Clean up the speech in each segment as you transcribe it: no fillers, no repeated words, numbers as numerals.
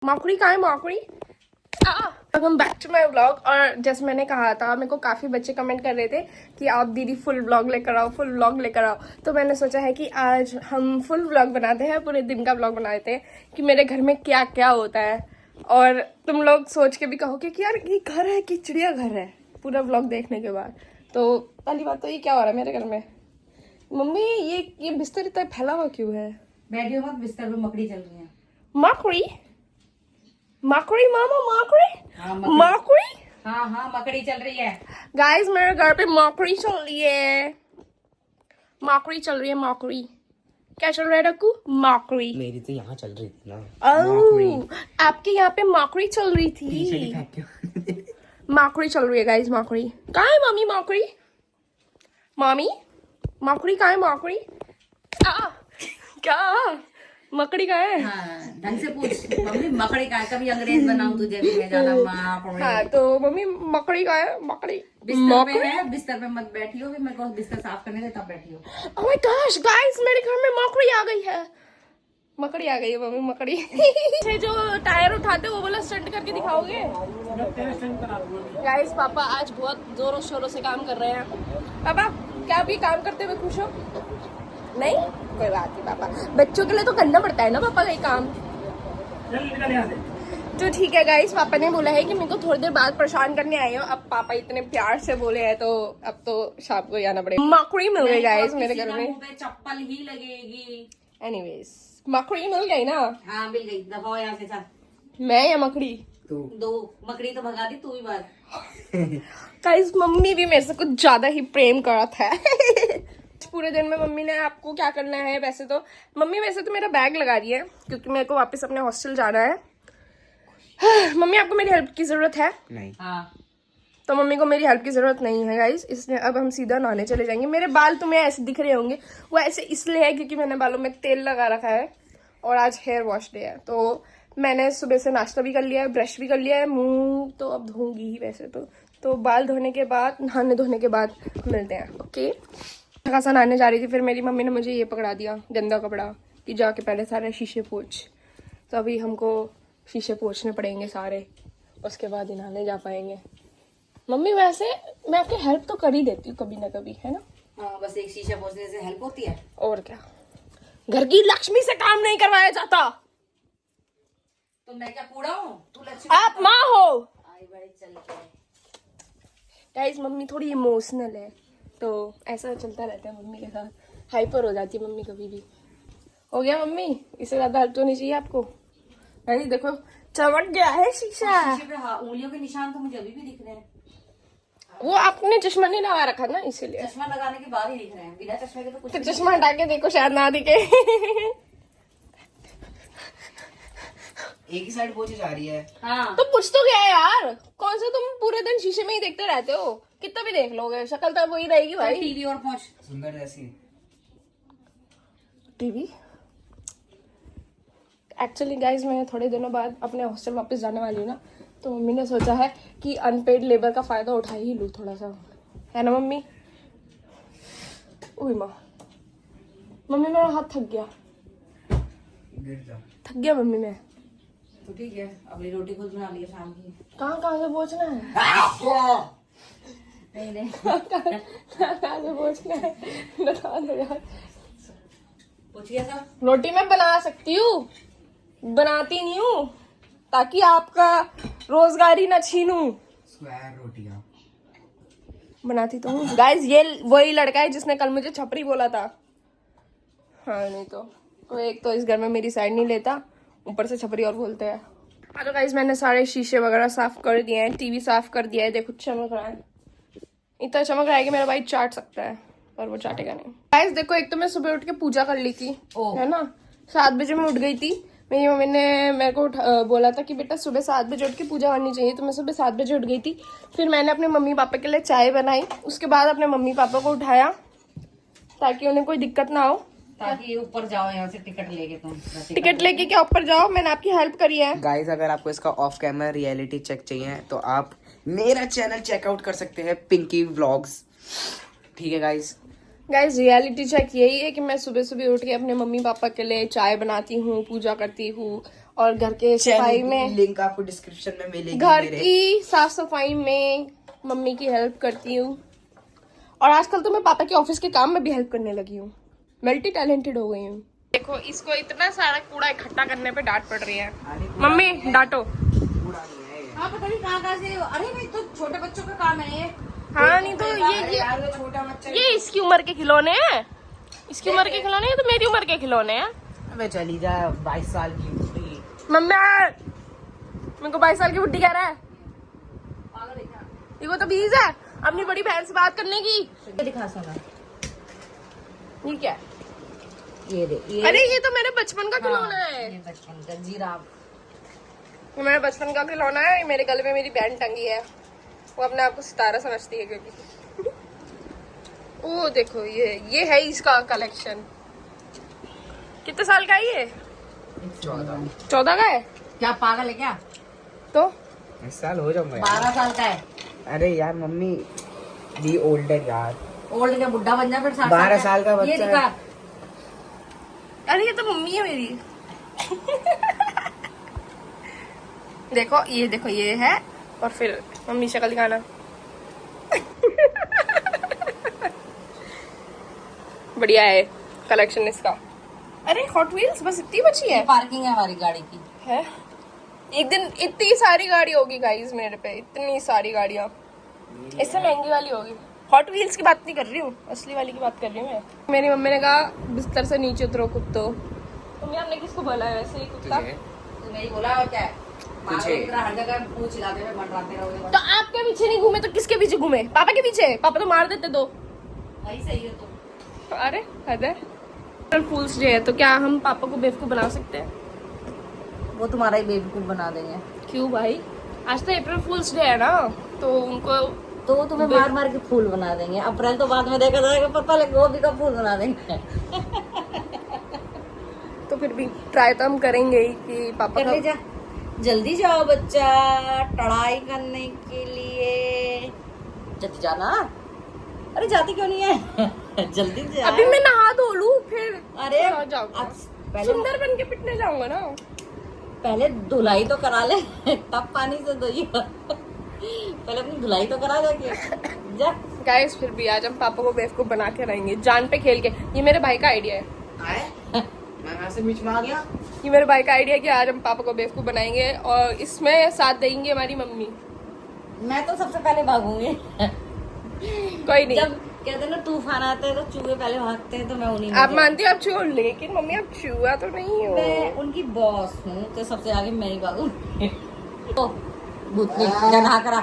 Mockery कहाँ है mockery? Welcome back to my vlog. और जैसे मैंने कहा था, मेरे को काफ़ी बच्चे कमेंट कर रहे थे कि आप दीदी फुल व्लॉग लेकर आओ, फुल व्लॉग लेकर आओ। तो मैंने सोचा है कि आज हम फुल व्लॉग बनाते हैं, पूरे दिन का व्लॉग बनाते हैं कि मेरे घर में क्या क्या होता है। और तुम लोग सोच के भी कहोगे कि यार ये घर है कि चिड़ियाघर है, पूरा व्लॉग देखने के बाद। तो पहली बात तो ये क्या हो रहा है मेरे घर में। मम्मी ये बिस्तर इतना फैला हुआ क्यों है? बैठियो मत, बिस्तर पे मकड़ी चल रही है। मकड़ी मकड़ी मामा मकड़ी हाँ मकड़ी। हाँ मकड़ी चल रही है। गाइस मेरे घर पे मकड़ी चल रही है, मकड़ी चल रही है। मकड़ी क्या चल रहा है रक्कू? मकड़ी। मेरी तो यहाँ चल रही थी ना। ओह आपके यहाँ पे मकड़ी चल रही थी। मकड़ी चल रही है गाइस, मकड़ी। कहाँ है मम्मी मकड़ी? मम्मी मकड़ी कहाँ है मकड़ी? क्या मकड़ी कहाँ है? हाँ ढंग से पूछ मम्मी, मकड़ी का है? कभी अंग्रेज बनाऊं तुझे भी मैं ज्यादा मकड़ी। हाँ तो मम्मी मकड़ी कहाँ है? मकड़ी बिस्तर पे है, बिस्तर पे मत बैठियो, भी मेरे को बिस्तर साफ करने दे तब बैठियो। ओह माय गॉश गाइस, मेरे घर में मकड़ी आ गई है। मकड़ी आ गई है मम्मी, मकड़ी। ये जो टायर उठाते वो वाला स्टंट करके दिखाओगे? गाइस पापा आज बहुत जोरों शोरों से काम कर रहे हैं। पापा क्या आप ये काम करते हुए खुश हो? नहीं, कोई बात नहीं पापा, बच्चों के लिए तो करना पड़ता है ना पापा का ये काम। तो ठीक है गाइस, पापा ने बोला है कि मेरे को थोड़ी देर बाद परेशान करने आए हो। अब पापा इतने प्यार से बोले हैं तो अब तो शाम को ही आना पड़ेगा। मकड़ी मिल गई गाइस मेरे घर में। चप्पल ही लगेगी। एनीवेज मकड़ी मिल गई ना? हाँ मिल गई, दफाओ यहाँ से। चल मैं या मकड़ी? दो मकड़ी तो भगा दी तू ही बार। गाइस मम्मी भी मेरे से कुछ ज्यादा ही प्रेम करत है। पूरे दिन में मम्मी ने आपको क्या करना है? वैसे तो मेरा बैग लगा रही है क्योंकि मेरे को वापस अपने हॉस्टल जाना है। मम्मी आपको मेरी हेल्प की जरूरत है? नहीं। हाँ तो मम्मी को मेरी हेल्प की जरूरत नहीं है गाइस, इसलिए अब हम सीधा नहाने चले जाएंगे। मेरे बाल तुम्हें ऐसे दिख रहे होंगे, वो ऐसे इसलिए है क्योंकि मैंने बालों में तेल लगा रखा है और आज हेयर वॉश डे है। तो मैंने सुबह से नाश्ता भी कर लिया है, ब्रश भी कर लिया है, मुंह तो अब धोऊंगी ही वैसे तो बाल धोने के बाद, नहाने धोने के बाद मिलते हैं। ओके खासा नहाने जा रही थी, फिर मेरी मम्मी ने मुझे ये पकड़ा दिया गंदा कपड़ा कि जाके पहले सारे शीशे पोंछ। तो अभी हमको शीशे पोंछने पड़ेंगे सारे, उसके बाद ही नहाने जा पाएंगे। मम्मी वैसे मैं आपकी हेल्प तो कर ही देती हूँ कभी ना कभी, है ना? हाँ, बस एक शीशा पोंछने से हेल्प होती है। और क्या, घर की लक्ष्मी से काम नहीं करवाया जाता। तो मैं क्या कूड़ा हूँ? तू लक्ष्मी आप माँ हो। आई बड़ी चल के। गाइस मम्मी थोड़ी इमोशनल है तो ऐसा चलता रहता है मम्मी के साथ, हाइपर हो जाती है मम्मी कभी भी। हो गया मम्मी, इससे ज्यादा हेल्प तो नहीं चाहिए आपको। गाइस देखो चमक गया है शीशा। शीशे पे हाँ, उंगलियों के निशान तो मुझे अभी भी दिख रहे हैं। वो आपने चश्मा नहीं लगा रखा ना इसीलिए। चश्मा लगाने के बाद ही दिख रहे हैं, बिना चश्मे के तो कुछ तो भी चश्मा हटा के देखो शायद ना दिखे। एक ही साइड पोछे जा रही है। हाँ तो कुछ तो क्या है यार, कौन सा तुम पूरे दिन शीशे में ही देखते रहते हो? कितना भी देख लोगे, शक्ल तो वही रहेगी भाई। टीवी और पहुंच सुंदर जैसी। टीवी एक्चुअली गाइज मैं थोड़े दिनों बाद अपने हॉस्टल वापस जाने वाली हूँ ना, तो मम्मी ने सोचा है कि अनपेड लेबर का फायदा उठा ही लूँ थोड़ा सा, है ना मम्मी? ओए माँ, मम्मी मेरा हाथ थक गया, गिर जा। थक गया मम्मी मैं। तो ठीक है, अगली रोटी खुद बना लिया शाम की। कहाँ से पहुँचना है? नहीं कहाँ से पहुँचना है बता दो यार। पूछिए सब। रोटी मैं बना सकती हूँ, बनाती नहीं हूँ ताकि आपका रोजगारी ना छीनूं। स्क्वायर रोटियां बनाती तो हूँ गाइज। ये वही लड़का है जिसने कल मुझे छपरी बोला था। हाँ नहीं तो कोई एक तो इस घर में मेरी साइड नहीं लेता, ऊपर से छपरी और बोलते हैं। तो गाइज मैंने सारे शीशे वगैरह साफ कर दिए हैं, टीवी साफ कर दिया है, देखो चमक रहा है, इतना चमक रहा है कि मेरा भाई चाट सकता है पर वो चाटेगा नहीं। गाइज देखो, एक तो मैं सुबह उठ के पूजा कर ली थी, है ना, 7 बजे मैं उठ गई थी। मेरी मम्मी ने मेरे को बोला था कि बेटा सुबह 7 बजे उठ के पूजा करनी चाहिए, तो मैं सुबह 7 बजे उठ गई थी। फिर मैंने अपने मम्मी पापा के लिए चाय बनाई, उसके बाद अपने मम्मी पापा को उठाया ताकि उन्हें कोई दिक्कत ना हो, ताकि ऊपर जाओ यहाँ से टिकट लेके तुम। टिकट लेके क्या ऊपर जाओ, मैंने आपकी हेल्प करी है। गाइस अगर आपको इसका ऑफ कैमरा रियलिटी चेक चाहिए तो आप मेरा चैनल चेकआउट कर सकते हैं, पिंकी व्लॉग्स। ठीक है गाइस। गाइज रियलिटी चेक यही है कि मैं सुबह सुबह उठ के अपने मम्मी पापा के लिए चाय बनाती हूँ, पूजा करती हूँ और घर के सफाई में, लिंक आपको डिस्क्रिप्शन में मिलेगी। घर मेरे की साफ सफाई में मम्मी की हेल्प करती हूँ। और आजकल तो मैं पापा के ऑफिस के काम में भी हेल्प करने लगी हूँ। मल्टी टैलेंटेड हो गई हूँ। देखो इसको इतना सारा कूड़ा इकट्ठा करने पे डांट पड़ रही है। मम्मी डांटो। हाँ पता नहीं कहाँ से। अरे भाई तो छोटे बच्चों का काम है ये। हाँ नहीं तो छोटा बच्चा ये इसकी उम्र के खिलौने हैं। इसकी उम्र के खिलौने हैं तो मेरी उम्र के खिलौने हैं। अबे चली जा, 22 साल की बुढ़ी। मम्मी मेरे को 22 साल की बुड्ढी कह रहा है। देखो तो 20 है। अपनी बड़ी बहन से बात करने की। ये दिखा सोना, ये क्या है? ये दे ये। अरे ये तो मेरे बचपन का खिलौना है। ये बचपन का जिराफ। ये मेरे बचपन का खिलौना है। मेरे गले में मेरी बैंड टंगी है। वो अपने आप को सितारा समझती है क्योंकि ओ देखो ये है इसका कलेक्शन। कितने साल का है ये? 14 का है। क्या पागल है क्या? तो इस साल हो जाऊंगा 12 साल का है। अरे यार मम्मी बी ओल्डर यार। ओल्ड क्या बुढ़ा बन जा फिर 60 12 साल का ये बच्चा दिखा। है। अरे ये तो मम्मी है मेरी। देखो ये है। और फिर मम्मी शक्ल दिखाना। बढ़िया है कलेक्शन इसका। अरे हॉट व्हील्स बस इतनी बची है। पार्किंग है हमारी गाड़ी की। है एक दिन इतनी सारी गाड़ी होगी गाइस मेरे पे। इतनी सारी गाड़ियां इससे महंगी वाली होगी। हॉट व्हील्स की बात नहीं कर रही हूँ, असली वाली की बात कर रही हूँ मैं। मेरी मम्मी ने कहा बिस्तर से नीचे उतरो कुत्तो। मम्मी आपने किसको बोला है वैसे ही कुत्ता? तूने ही बोला और क्या है? हर जगह पूछ हिलाते हुए मंडराते रहोगे। तो आपके पीछे नहीं घूमे तो किसके पीछे घूमे? पापा के पीछे। पापा तो मार देते दो। वही सही है तो। अरे हद है। अप्रैल फूल्स डे है तो क्या हम पापा को बेवकूफ बना सकते हैं? वो तुम्हारा ही बेवकूफ बना देंगे। क्यों भाई? आज तो अप्रैल फूल्स डे है ना, तो उनको तो वो तुम्हें मार मार के फूल बना देंगे। अप्रैल तो बाद में देखा जाएगा, पर पहले गोभी का फूल बना देंगे। तो फिर भी ट्राई तो हम करेंगे ही कि पापा कर ले जा। जल्दी जाओ बच्चा पढ़ाई करने के लिए। जल्दी जाना। अरे जाती क्यों नहीं है? जल्दी जा। अभी मैं नहा धो लूं फिर अरे जाऊंगा। पहले सुंदर बन के पिटने जाऊंगा ना। पहले धुलाई तो करा ले, तब पानी से धोइए। पहले अपनी धुलाई तो करा जाके जा। गाइस फिर भी आज हम पापा को बेवकूफ बना के रहेंगे जान पे खेल के। ये मेरे भाई का आइडिया है। मैं यहाँ से बीच में आ गया। ये मेरे भाई का आइडिया है कि आज हम पापा को बेवकूफ बनाएंगे और इसमें साथ देंगे हमारी मम्मी। मैं तो सबसे पहले भागूंगी। कोई नहीं। जब कहते हैं ना तूफान आते हैं तो चूहे पहले भागते हैं, तो मैं उन्हीं में आप मानती हो आप चूहा, लेकिन मम्मी आप चूहा तो नहीं हो। मैं उनकी बॉस हूँ तो सबसे आगे मैं ही भागूंगी। तो भूतनी जा नहा करा।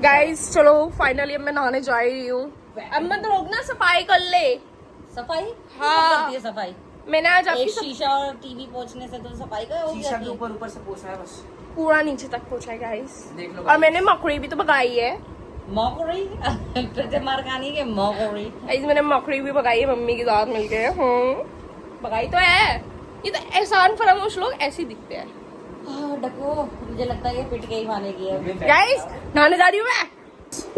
गाइस चलो फाइनली अब मैं नहाने जा रही हूँ। अब मत रोकना, सफाई कर ले। सफाई हाँ। करती है सफाई। मैंने आज एक आपकी शीशा और टीवी पोंछने से तो सफाई का हो शीशा गया। के ऊपर से पोछा है बस। पूरा नीचे तक पहुंचा है गाइस। देख लो और मैंने मकड़ी भी तो भगाई है। मौकड़ी फिर से मार खानी के मौकड़ी। गाइस मैंने मकड़ी भी भगाई है मम्मी के साथ मिलके। भगाई तो है। ये तो एहसान फरामोश लोग ऐसे ही दिखते हैं। डको मुझे लगता है ये पिट के ही खाने की है। गाइस नहाने जा रही हूँ मैं।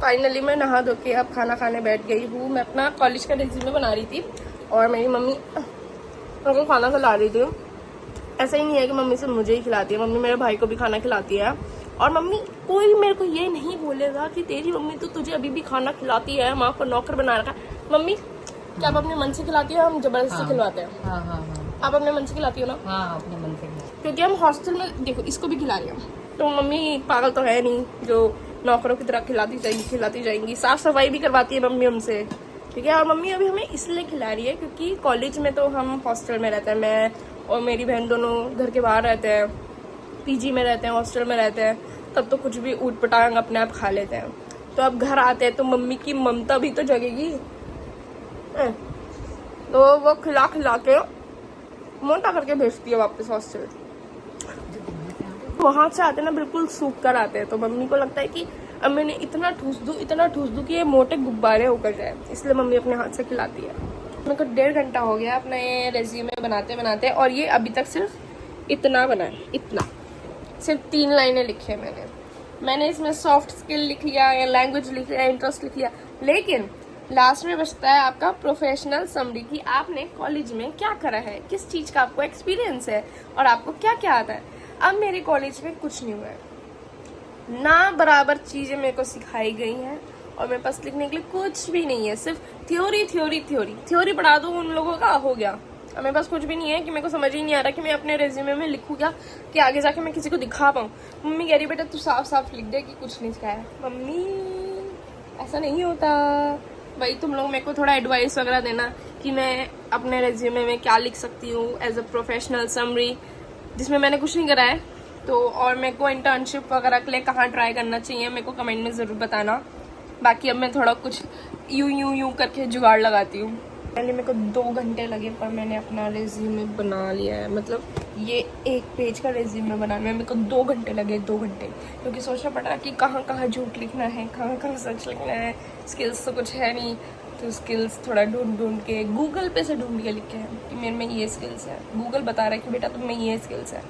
फाइनली मैं नहा धो के अब खाना खाने बैठ गई हूँ। मैं अपना कॉलेज का रेज्यूमे बना रही थी और मेरी मम्मी उनको खाना खिला रही थी। ऐसा ही नहीं है कि मम्मी सिर्फ मुझे ही खिलाती है, मम्मी मेरे भाई को भी खाना खिलाती है। और मम्मी कोई मेरे को ये नहीं बोलेगा कि तेरी मम्मी तो तुझे अभी भी खाना खिलाती है, माँ को नौकर बना रखा। मम्मी क्या आप अपने मन से खिलाती हो? हम जबरदस्ती खिलवाते हैं। हाँ हाँ हाँ आप अपने मन से खिलाती हो ना? हाँ अपने मन से। क्योंकि हम हॉस्टल में देखो इसको भी खिला रहे हैं, तो मम्मी पागल तो है नहीं जो नौकरों की तरह खिलाती जाएंगी। साफ सफाई भी करवाती है मम्मी हमसे, ठीक है। और मम्मी अभी हमें इसलिए खिला रही है क्योंकि कॉलेज में तो हम हॉस्टल में रहते हैं, मैं और मेरी बहन दोनों घर के बाहर रहते हैं, पीजी में रहते हैं, हॉस्टल में रहते हैं, तब तो कुछ भी ऊट पटांग अपने आप खा लेते हैं। तो अब घर आते हैं तो मम्मी की ममता भी तो जगेगी, तो वो खिला के मोटा करके भेजती है वापस हॉस्टल। वहां से आते ना बिल्कुल सूख कर आते हैं, तो मम्मी को लगता है कि अब मैंने इतना ठूस दूं कि ये मोटे गुब्बारे होकर जाए, इसलिए मम्मी अपने हाथ से खिलाती है। मेरे को 1.5 घंटा हो गया अपना ये रेज्यूमे बनाते और ये अभी तक सिर्फ इतना बना है, इतना सिर्फ 3 लाइनें लिखी है मैंने इसमें सॉफ्ट स्किल लिख लिया या लैंग्वेज लिख लिया, इंटरेस्ट लिख लिया, लेकिन लास्ट में बचता है आपका प्रोफेशनल समरी कि आपने कॉलेज में क्या करा है, किस चीज का आपको एक्सपीरियंस है और आपको क्या क्या आता है। अब मेरे कॉलेज में कुछ नहीं हुआ है, ना बराबर चीजें मेरे को सिखाई गई हैं और मेरे पास लिखने के लिए कुछ भी नहीं है, सिर्फ थ्योरी पढ़ा दो उन लोगों का, हो गया। अब मेरे पास कुछ भी नहीं है कि मेरे को समझ ही नहीं आ रहा कि मैं अपने रेज्यूमे में लिखूँ क्या कि आगे जाके मैं किसी को दिखा पाऊँ। मम्मी कह रही बेटा तू साफ साफ लिख दे कि कुछ नहीं सिखाया। मम्मी ऐसा नहीं होता भाई, तुम लोग मेरे को थोड़ा एडवाइस वगैरह देना कि मैं अपने रेज्यूमे में क्या लिख सकती हूँ एज अ प्रोफेशनल समरी, जिसमें मैंने कुछ नहीं करा है। तो और मेरे को इंटर्नशिप वगैरह के लिए कहाँ ट्राई करना चाहिए मेरे को कमेंट में ज़रूर बताना। बाकी अब मैं थोड़ा कुछ यूं करके जुगाड़ लगाती हूँ। पहले मेरे को 2 घंटे लगे पर मैंने अपना रेज्यूमे बना लिया है। मतलब ये 1 पेज का रेज्यूमे बनाने में मेरे को 2 घंटे लगे, 2 घंटे, क्योंकि सोचना पड़ रहा कि कहाँ झूठ लिखना है, कहाँ सच लिखना है। स्किल्स तो कुछ है नहीं, तो स्किल्स थोड़ा ढूंढ के गूगल पे से ढूंढ के लिखे हैं कि मेरे में ये स्किल्स है। गूगल बता रहा है कि बेटा तुम में ये स्किल्स है।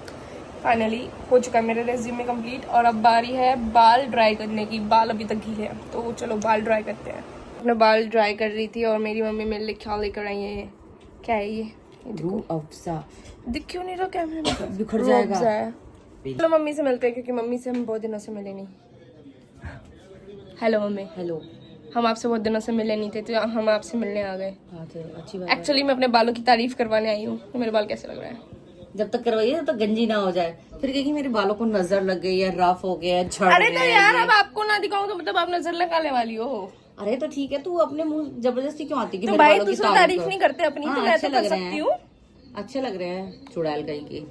फाइनली हो चुका है मेरा रेज्यूमे कंप्लीट और अब बारी है बाल ड्राई करने की। बाल अभी तक गीले हैं तो चलो बाल ड्राई करते हैं। अपने बाल ड्राई कर रही थी और मेरी मम्मी मेरे लिए क्या लेकर आई है। क्या है ये रूह अफ़ज़ा दिख क्यों नहीं रहा कैमरे में? बिखर जाएगा। चलो मम्मी से मिलते हैं क्योंकि मम्मी से हम बहुत दिनों से मिले नहीं। Hello mummy. हेलो। हम आपसे बहुत दिनों से मिले नहीं थे तो हम आपसे मिलने आ गए। हाँ तो अच्छी बात। एक्चुअली मैं अपने बालों की तारीफ करवाने आई हूँ। तो मेरे बाल कैसे लग रहे हैं? जब तक करवाइए तब तक गंजी ना हो जाए, फिर कहेगी मेरे बालों को नजर लग गई है, रफ हो गया है, झड़ अरे तो गया है यार ये। अब आपको ना दिखाऊं तो मतलब आप नजर लगाने वाली हो। अरे तो ठीक है, तू अपने मुंह जबरदस्ती क्यों आती कि तो मेरे भाई बालों की दूसरी तारीफ नहीं करते अपनी, तो मैं अच्छे तो कर लग रहे सकती हैं, हूँ। अच्छे लग रहे हैं चुड़ैल गई की।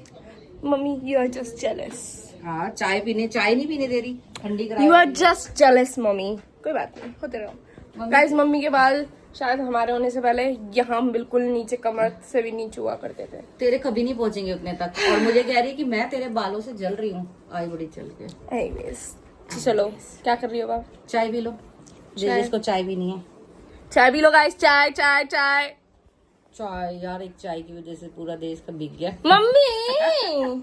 Mummy you are just jealous. हाँ चाय नहीं पीने दे रही, ठंडी करा। You are just jealous mummy. कोई बात नहीं, होते रहो। गाइस मम्मी के बाल शायद हमारे होने से पहले यहाँ बिल्कुल नीचे कमर से भी नीचे हुआ करते थे। तेरे कभी नहीं पहुंचेंगे उतने तक, और मुझे कह रही है कि मैं तेरे बालों से जल रही हूँ। आई बड़ी चल के। Anyways, चलो क्या कर रही हो आप? चाय पी लो, जिसको चाय भी नहीं है। चाय पी लो गाइस, चाय चाय चाय। चाय यार, एक चाय की वजह से पूरा देश का बिक गया। मम्मी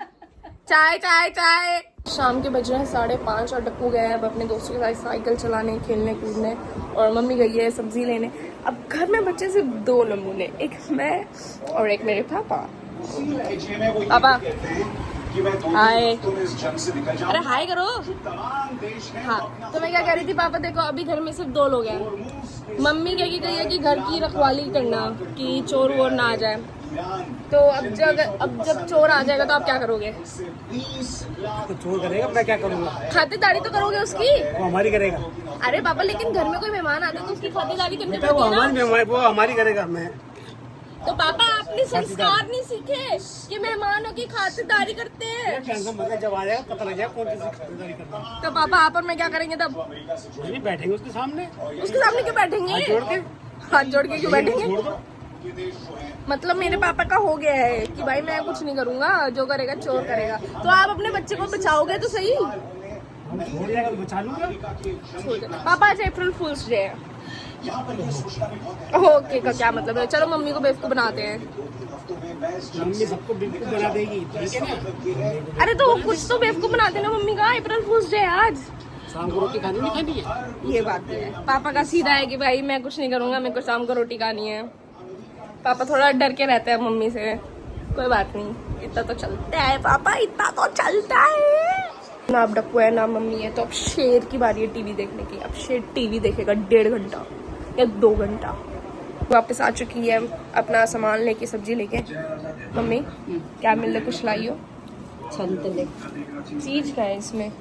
चाय चाय चाय। शाम के बज रहे हैं 5:30 और डप्पू गया है अब अपने दोस्तों के साथ साइकिल चलाने, खेलने कूदने, और मम्मी गई है सब्जी लेने। अब घर में बच्चे सिर्फ 2 नमूने, एक मैं और एक मेरे पापा। पापा हाय। अरे हाय करो। हाँ तो मैं क्या कह रही थी, पापा देखो अभी घर में सिर्फ 2 लोग हैं। मम्मी क्या की गई है कि घर की रखवाली करना कि चोर वोर ना आ जाए। तो अब जब चोर आ जाएगा तो आप क्या करोगे? तो चोर करेगा, मैं क्या करूंगा? खातिरदारी तो करोगे उसकी। वो हमारी करेगा। अरे पापा लेकिन घर में कोई मेहमान आता है तो उसकी खातिरदारी करनी बेटा वो पड़ती है ना। वो हमारी करेगा। मैं तो पापा आपने संस्कार नहीं सीखे कि मेहमानों की खातिरदारी करते हैं। टेंशन मत ले, जब आ जाएगा पता लग जाएगा कौन किसी खातिरदारी करता है। तो पापा आप और मैं क्या करेंगे तब? नहीं बैठेंगे उसके सामने, उसके सामने क्यों बैठेंगे? हाथ जोड़ के क्यों बैठेंगे? छोड़ दो। मतलब मेरे पापा का हो गया है कि भाई मैं कुछ नहीं करूंगा, जो करेगा चोर करेगा। तो आप अपने बच्चे को बचाओगे तो सही। हम छोड़ जाएगा तो बचा लूंगा। पापा आज अप्रैल फूल्स डे है। ओके का क्या मतलब है? चलो मम्मी को बेवकूफ बनाते हैं। मम्मी सबको बिल्कुल बना देगी, ठीक है ना? अरे तो कुछ तो बेवकूफ बनाते ना मम्मी का। अप्रैल फूल्स डे है आज। शाम को रोटी खानी नहीं खानी है? ये बात है। पापा का सीधा है कि भाई मैं कुछ नहीं करूंगा, मेरे को शाम को रोटी खानी है। पापा थोड़ा डर के रहते हैं मम्मी से। कोई बात नहीं, इतना तो चलता है पापा, इतना तो चलता है ना। अब डप्पू है ना मम्मी है, तो अब शेर की बारी है टीवी देखने की। अब शेर टीवी देखेगा 1.5 घंटा या 2 घंटा। वापस आ चुकी है अपना सामान लेके, सब्जी लेके। मम्मी क्या मिल रहा, कुछ लाई हो? संतले चीज का है इसमें?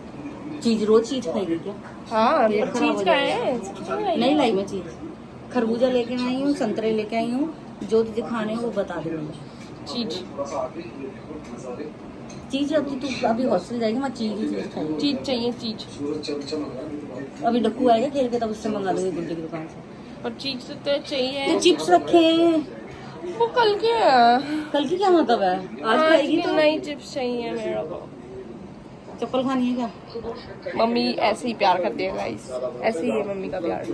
चीज रोज चीज खाएगी क्या? हाँ पेट खराब चीज हो का है। नहीं लाई मैं चीज। खरबूजा लेके आई हूँ, संतरे लेके आई हूँ, जो तुझे खाने हैं वो बता दे मुझे। चीज अभी तू अभी हॉस्टल जाएगी, मैं चीज खाएगी। चीज चाहिए चीज। अभी डक्कू आएगा खेल के तब उससे मंगा लोगे गुड्डे की दुकान से। और चीज तो चाहिए। तो चिप्स रखे हैं, वो कल के है। कल की क्या मतलब है? आज खाएगी तो नई चिप्स चाहिए मेरे को। चप्पल खानी है क्या? मम्मी ऐसे ही प्यार करती है गाइस, ऐसे ही है मम्मी का प्यार।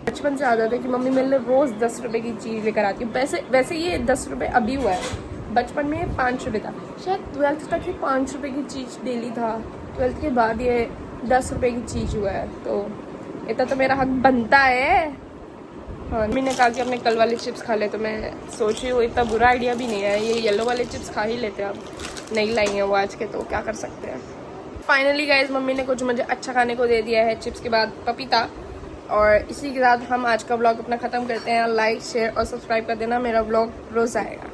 बचपन से आदत है कि मम्मी मेरे लिए रोज 10 रुपए की चीज लेकर आती है। वैसे ये 10 रुपए अभी हुआ है, बचपन में 5 रुपए था। शायद 12th तक ही 5 रुपए की चीज डेली था। 12th के बाद ये 10 रुपए की चीज हुआ है, तो इतना तो मेरा हक बनता है। हाँ मम्मी ने कहा कि अपने कल वाले चिप्स खा ले, तो मैं सोच रही हूँ इतना बुरा आइडिया भी नहीं है, ये येलो वाले चिप्स खा ही लेते हैं अब। नहीं लाई हैं वो आज के, तो क्या कर सकते हैं। फाइनली गाइज मम्मी ने कुछ मुझे अच्छा खाने को दे दिया है, चिप्स के बाद पपीता। और इसी के साथ हम आज का व्लॉग अपना ख़त्म करते हैं। लाइक शेयर और सब्सक्राइब कर देना, मेरा व्लॉग रोज़ आएगा।